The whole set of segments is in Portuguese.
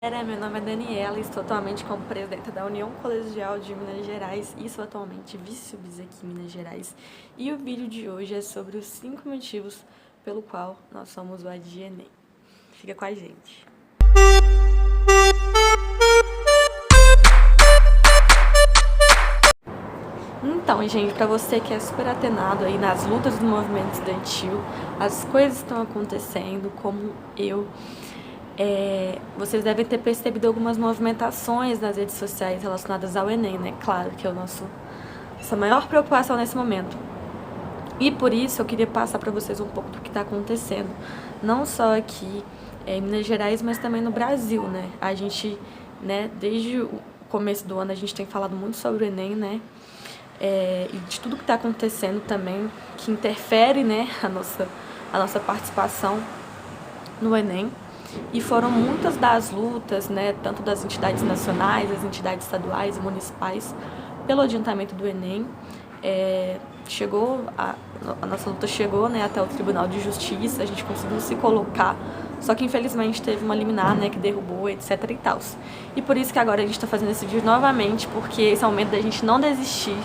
Meu nome é Daniela e estou atualmente como presidenta da União Colegial de Minas Gerais e sou atualmente vice-bis aqui em Minas Gerais. E o vídeo de hoje é sobre os 5 motivos pelo qual nós somos o ADI Enem. Fica com a gente. Então, gente, para você que é super atenado aí nas lutas do movimento estudantil, as coisas estão acontecendo como eu. Vocês devem ter percebido algumas movimentações nas redes sociais relacionadas ao Enem, né? Claro que é nossa maior preocupação nesse momento. E por isso eu queria passar para vocês um pouco do que está acontecendo, não só aqui em Minas Gerais, mas também no Brasil, né? A gente, né, desde o começo do ano a gente tem falado muito sobre o Enem, né? E de tudo que está acontecendo também, que interfere, né, a nossa participação no Enem. E foram muitas das lutas, né, tanto das entidades nacionais, das entidades estaduais e municipais, pelo adiantamento do Enem. A nossa luta chegou, né, até o Tribunal de Justiça, a gente conseguiu se colocar, só que infelizmente teve uma liminar, né, que derrubou, etc e tal. E por isso que agora a gente está fazendo esse vídeo novamente, porque esse é o momento da gente não desistir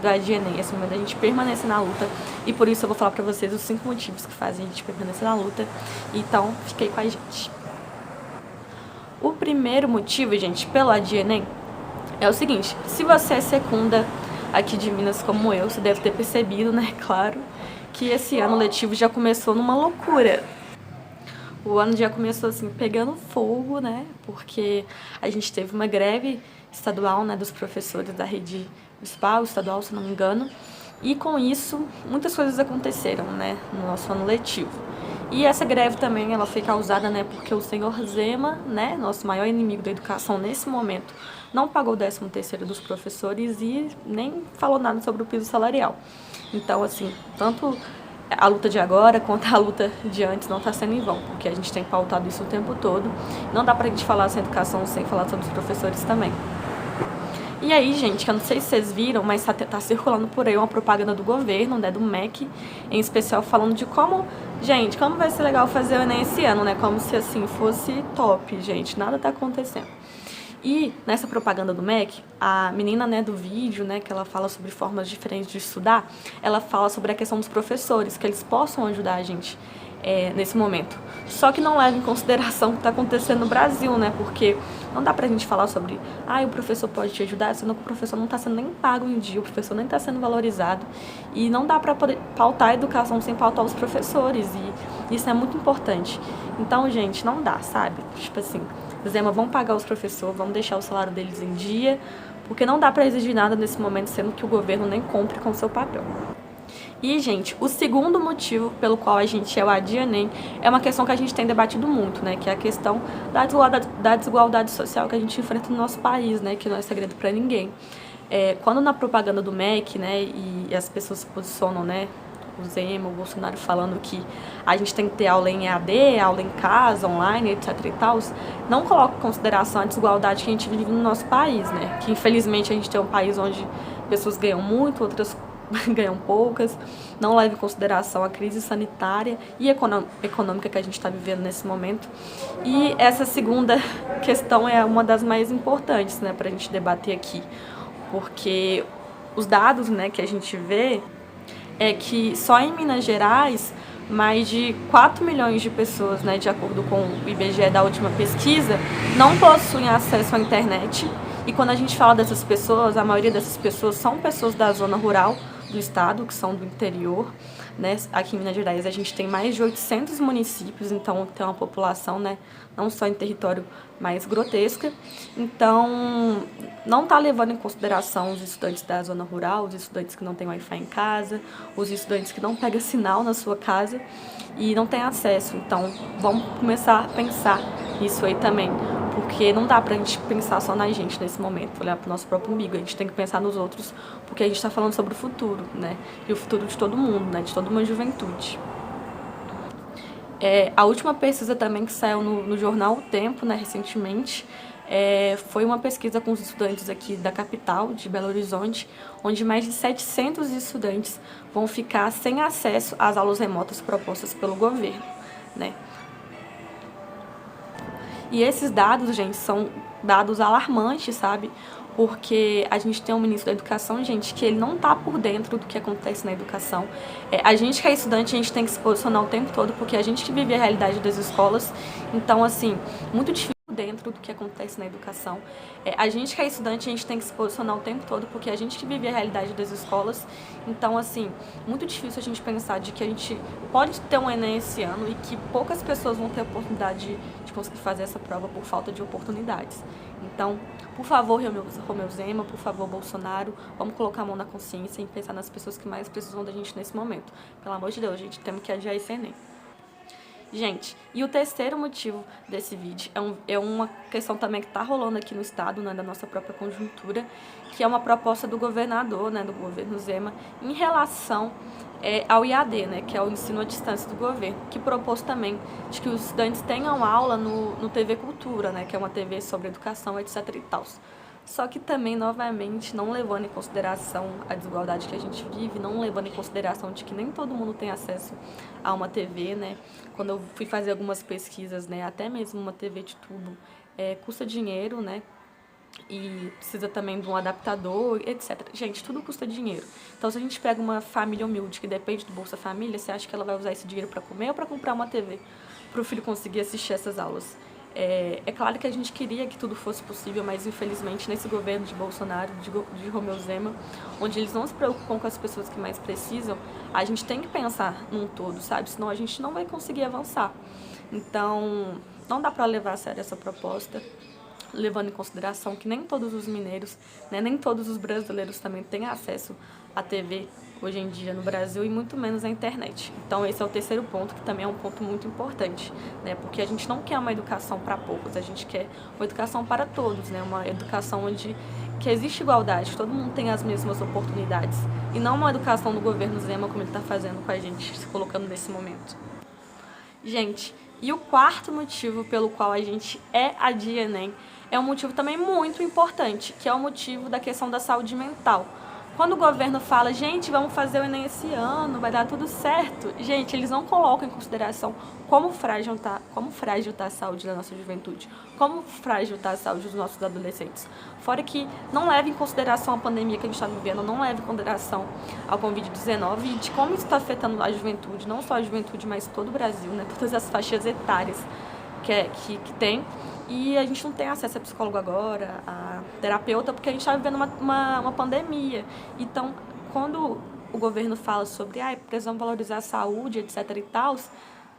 do ADI Enem, esse momento da gente permanecer na luta, e por isso eu vou falar pra vocês os 5 motivos que fazem a gente permanecer na luta, então fiquei com a gente. O primeiro motivo, gente, pelo ADI Enem é o seguinte: se você é secunda aqui de Minas como eu, você deve ter percebido, né, claro, que esse ano letivo já começou numa loucura. O ano já começou assim, pegando fogo, né, porque a gente teve uma greve estadual, né, dos professores da rede municipal, estadual, se não me engano, e com isso muitas coisas aconteceram, né, no nosso ano letivo. E essa greve também ela foi causada, né, porque o senhor Zema, né, nosso maior inimigo da educação nesse momento, não pagou o 13º dos professores e nem falou nada sobre o piso salarial. Então, assim, tanto a luta de agora quanto a luta de antes não está sendo em vão, porque a gente tem pautado isso o tempo todo. Não dá pra gente falar sem educação sem falar sobre os professores também. E aí, gente, que eu não sei se vocês viram, mas tá circulando por aí uma propaganda do governo, né, do MEC, em especial falando de como, gente, como vai ser legal fazer o Enem esse ano, né, como se, assim, fosse top, gente, nada tá acontecendo. E nessa propaganda do MEC, a menina, né, do vídeo, né, que ela fala sobre formas diferentes de estudar, ela fala sobre a questão dos professores, que eles possam ajudar a gente nesse momento. Só que não leva em consideração o que está acontecendo no Brasil, né, porque não dá pra gente falar sobre, o professor pode te ajudar, sendo que o professor não está sendo nem pago em dia, o professor nem está sendo valorizado, e não dá pra poder pautar a educação sem pautar os professores, e isso é muito importante. Então, gente, não dá, sabe? Tipo assim, Zema, vamos pagar os professores, vamos deixar o salário deles em dia, porque não dá pra exigir nada nesse momento, sendo que o governo nem cumpre com o seu papel. E, gente, o segundo motivo pelo qual a gente é o ADI Enem é uma questão que a gente tem debatido muito, né? Que é a questão da desigualdade social que a gente enfrenta no nosso país, né? Que não é segredo pra ninguém. Quando na propaganda do MEC, né, e as pessoas se posicionam, né, o Zema, o Bolsonaro falando que a gente tem que ter aula em EAD, aula em casa, online, etc e tal, não coloca em consideração a desigualdade que a gente vive no nosso país, né? Que infelizmente a gente tem um país onde pessoas ganham muito, outras ganham poucas, não leva em consideração a crise sanitária e econômica que a gente está vivendo nesse momento. E essa segunda questão é uma das mais importantes, né, para a gente debater aqui, porque os dados, né, que a gente vê é que só em Minas Gerais mais de 4 milhões de pessoas, né, de acordo com o IBGE da última pesquisa, não possuem acesso à internet. E quando a gente fala dessas pessoas, a maioria dessas pessoas são pessoas da zona rural do estado, que são do interior, né? Aqui em Minas Gerais a gente tem mais de 800 municípios, então tem uma população, né, não só em território, mais grotesca. Então, não está levando em consideração os estudantes da zona rural, os estudantes que não têm Wi-Fi em casa, os estudantes que não pegam sinal na sua casa e não têm acesso. Então, vamos começar a pensar nisso aí também, porque não dá pra gente pensar só na gente nesse momento, olhar pro nosso próprio umbigo, a gente tem que pensar nos outros, porque a gente tá falando sobre o futuro, né, e o futuro de todo mundo, né, de toda uma juventude. A última pesquisa também que saiu no jornal O Tempo, né, recentemente, foi uma pesquisa com os estudantes aqui da capital, de Belo Horizonte, onde mais de 700 estudantes vão ficar sem acesso às aulas remotas propostas pelo governo, né. E esses dados, gente, são dados alarmantes, sabe? Porque a gente tem um ministro da educação, gente, que ele não tá por dentro do que acontece na educação. A gente que é estudante, a gente tem que se posicionar o tempo todo, porque a gente que vive a realidade das escolas. Então, assim, muito difícil dentro do que acontece na educação. A gente que é estudante, a gente tem que se posicionar o tempo todo, porque a gente que vive a realidade das escolas. Então, assim, muito difícil a gente pensar de que a gente pode ter um Enem esse ano e que poucas pessoas vão ter a oportunidade de conseguir fazer essa prova por falta de oportunidades. Então, por favor, Romeu Zema, por favor, Bolsonaro, vamos colocar a mão na consciência e pensar nas pessoas que mais precisam da gente nesse momento. Pelo amor de Deus, gente, temos que adiar esse Enem. Gente, e o terceiro motivo desse vídeo é uma questão também que está rolando aqui no estado, né, da nossa própria conjuntura, que é uma proposta do governador, né, do governo Zema, em relação ao IAD, né, que é o ensino à distância do governo, que propôs também de que os estudantes tenham aula no TV Cultura, né, que é uma TV sobre educação, etc. e tal. Só que também, novamente, não levando em consideração a desigualdade que a gente vive, não levando em consideração de que nem todo mundo tem acesso a uma TV, né? Quando eu fui fazer algumas pesquisas, né, até mesmo uma TV de tubo, custa dinheiro, né? E precisa também de um adaptador, etc. Gente, tudo custa dinheiro. Então, se a gente pega uma família humilde que depende do Bolsa Família, você acha que ela vai usar esse dinheiro para comer ou para comprar uma TV para o filho conseguir assistir essas aulas? É claro que a gente queria que tudo fosse possível, mas infelizmente nesse governo de Bolsonaro, de Romeu Zema, onde eles não se preocupam com as pessoas que mais precisam, a gente tem que pensar num todo, sabe? Senão a gente não vai conseguir avançar. Então, não dá para levar a sério essa proposta, levando em consideração que nem todos os mineiros, né, nem todos os brasileiros também têm acesso à TV hoje em dia no Brasil e muito menos à internet. Então esse é o terceiro ponto, que também é um ponto muito importante, né, porque a gente não quer uma educação para poucos, a gente quer uma educação para todos, né, uma educação onde que existe igualdade, todo mundo tem as mesmas oportunidades, e não uma educação do governo Zema como ele está fazendo com a gente, se colocando nesse momento. Gente, e o quarto motivo pelo qual a gente adia Enem é um motivo também muito importante, que é o motivo da questão da saúde mental. Quando o governo fala, gente, vamos fazer o Enem esse ano, vai dar tudo certo, gente, eles não colocam em consideração como frágil tá a saúde da nossa juventude, como frágil está a saúde dos nossos adolescentes. Fora que não leva em consideração a pandemia que a gente está vivendo, não leva em consideração ao Covid-19 e de como isso está afetando a juventude, não só a juventude, mas todo o Brasil, né, todas as faixas etárias que tem. E a gente não tem acesso a psicólogo agora, a terapeuta, porque a gente está vivendo uma pandemia. Então, quando o governo fala sobre precisamos valorizar a saúde, etc. e tal,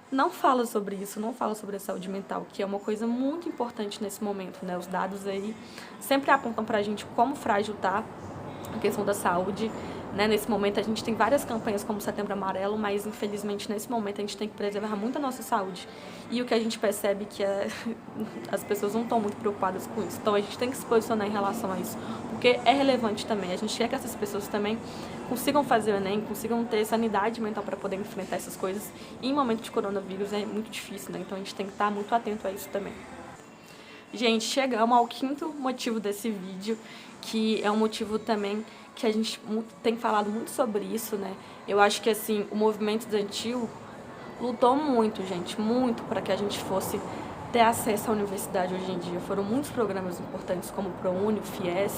não fala sobre isso, não fala sobre a saúde mental, que é uma coisa muito importante nesse momento, né? Os dados aí sempre apontam pra gente como frágil tá a questão da saúde, né? Nesse momento a gente tem várias campanhas como Setembro Amarelo, mas infelizmente nesse momento a gente tem que preservar muito a nossa saúde. E o que a gente percebe que as pessoas não estão muito preocupadas com isso. Então a gente tem que se posicionar em relação a isso, porque é relevante também. A gente quer que essas pessoas também consigam fazer o Enem, consigam ter sanidade mental para poder enfrentar essas coisas. E em momento de coronavírus é muito difícil, né? Então a gente tem que estar muito atento a isso também. Gente, chegamos ao quinto motivo desse vídeo, que é um motivo também que a gente tem falado muito sobre isso, né? Eu acho que, assim, o movimento estudantil lutou muito, gente, muito para que a gente fosse ter acesso à universidade hoje em dia. Foram muitos programas importantes, como o ProUni, o FIES.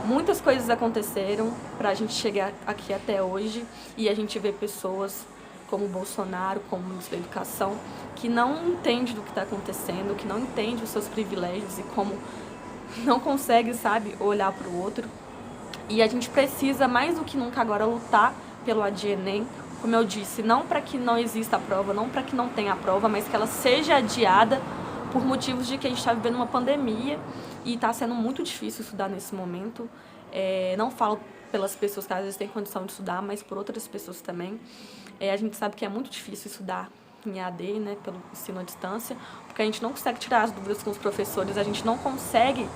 Muitas coisas aconteceram para a gente chegar aqui até hoje e a gente vê pessoas como o Bolsonaro, como o ministro da Educação, que não entende do que está acontecendo, que não entende os seus privilégios e como não consegue, sabe, olhar para o outro. E a gente precisa, mais do que nunca agora, lutar pelo AD Enem, como eu disse, não para que não exista a prova, não para que não tenha a prova, mas que ela seja adiada por motivos de que a gente está vivendo uma pandemia e está sendo muito difícil estudar nesse momento. Não falo pelas pessoas que às vezes têm condição de estudar, mas por outras pessoas também. A gente sabe que é muito difícil estudar em EAD, né, pelo ensino à distância, porque a gente não consegue tirar as dúvidas com os professores, a gente não consegue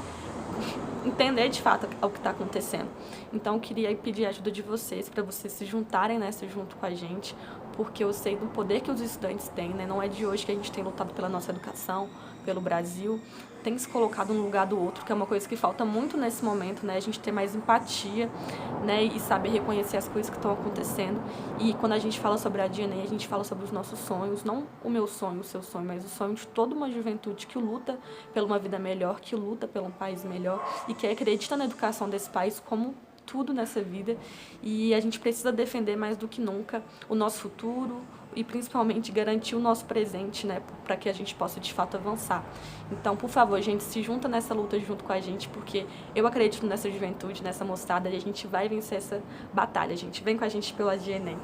entender de fato o que está acontecendo. Então eu queria pedir a ajuda de vocês, para vocês se juntarem nessa junto com a gente, porque eu sei do poder que os estudantes têm, né? Não é de hoje que a gente tem lutado pela nossa educação, pelo Brasil, tem se colocado um lugar do outro, que é uma coisa que falta muito nesse momento, né? A gente ter mais empatia, né? E saber reconhecer as coisas que estão acontecendo. E quando a gente fala sobre a DNA, a gente fala sobre os nossos sonhos, não o meu sonho, o seu sonho, mas o sonho de toda uma juventude que luta por uma vida melhor, que luta por um país melhor e que acredita na educação desse país como tudo nessa vida. E a gente precisa defender mais do que nunca o nosso futuro e principalmente garantir o nosso presente, né, para que a gente possa de fato avançar. Então, por favor, gente, se junta nessa luta junto com a gente, porque eu acredito nessa juventude, nessa moçada, e a gente vai vencer essa batalha, gente. Vem com a gente pela DNA.